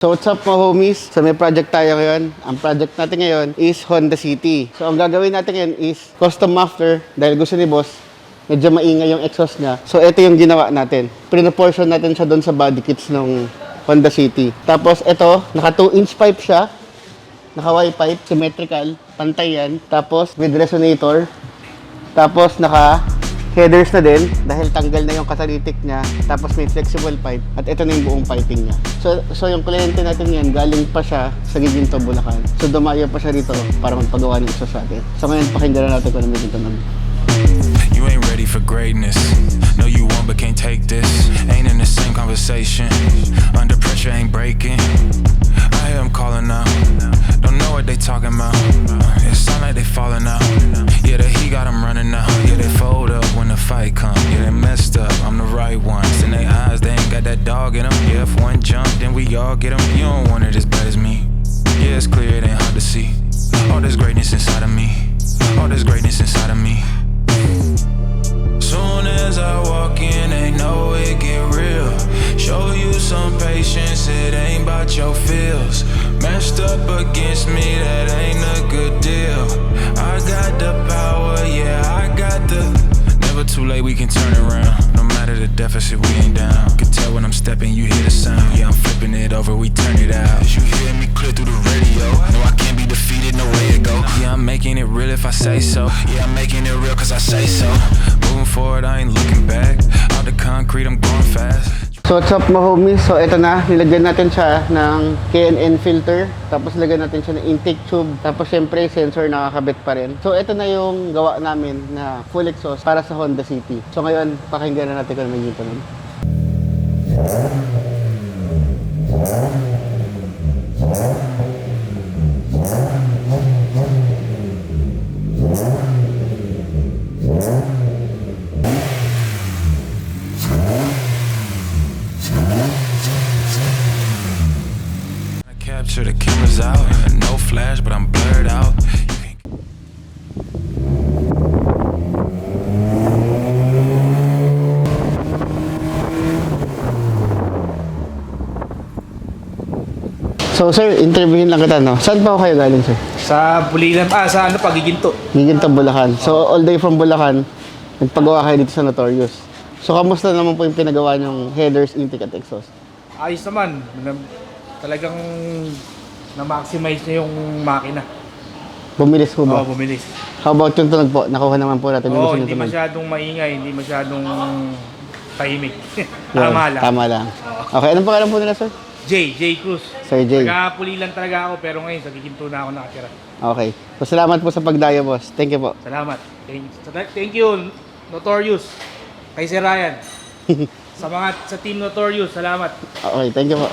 So what's up mga homies? So may project tayo ngayon. Ang project natin ngayon is Honda City. So ang gagawin natin ngayon is custom muffler dahil gusto ni boss medyo maingay yung exhaust niya. So ito yung ginawa natin. Pinoportion natin siya doon sa body kits ng Honda City. Tapos ito, naka 2-inch pipe siya. Naka Y pipe, symmetrical, pantay yan. Tapos with resonator. Tapos naka headers na din dahil tanggal na yung catalytic niya. Tapos may flexible pipe at ito na yung buong piping niya. So yung kliyente natin yan, galing pa siya sa Giginto, Bulacan. So dumayo pa siya dito para magpagawa ng exhaust natin. So ngayon pakinggan na natin kung ano may dito namin. You ain't ready for greatness. No, you want but can't take this. Ain't in the same conversation. Under pressure ain't breaking. I hear them calling out. Don't know what they talking about. It sound like they falling out. Yeah, the heat got them running out. Yeah, they fold up when the fight come. Yeah, they messed up. I'm the right ones. In their eyes, they ain't got that dog in them. Yeah, if one jump, then we all get them. You don't want it as bad as me. Yeah, it's clear it ain't hard to see. All this greatness inside of me. All this greatness inside of me. Soon as I walk in, they know it get real. Show you some patience, it ain't about your feels. Messed up against me, that ain't a good deal. I got the power, yeah, I got the. Never too late, we can turn around. No matter the deficit, we ain't down. Can tell when I'm stepping, you hear the sound. Yeah, I'm flipping it over, we turn it out. You hear me clear through the radio. No, I can't be defeated, no way to go. Yeah, I'm making it real if I say so. Yeah, I'm making it real cause I say so. Moving forward, I ain't looking back. Out the concrete, I'm going fast. So what's up mga homies? So ito na, nilagyan natin siya ng K&N filter. Tapos nilagyan natin siya ng intake tube. Tapos syempre sensor nakakabit pa rin. So ito na yung gawa namin na full exhaust para sa Honda City. So ngayon, pakinggan na natin kung ano may dito nun. Capture the cameras out, no flash, but I'm blurred out. So sir, interviewin lang kita, no? Saan pa kayo galing, sir? Sa Bulilan, sa Giginto. Giginto, Bulacan. So all day from Bulacan, nagpagawa kayo dito sa Notorious. So kamusta naman po yung pinagawa niyong headers, intake at exhaust? Ayos naman. Talagang na-maximize niya yung makina. Bumilis po ba? Oo, bumilis. How about yung tunog po? Nakuha naman po natin yung Oo, gusto hindi nyo tunog. masyadong maingay, hindi masyadong tahimik. Yun, Tama lang. Tama lang. Okay, anong pangalan po nila, sir? J. Cruz. Sir J. Taga-Pulilan talaga ako, pero ngayon sa Giginto na ako nakatira. Okay. So salamat po sa pagdayo, boss. Thank you po. Salamat. Thank you, Notorious. Kay Sir Ryan. Sa team Notorious, salamat. Okay, thank you po.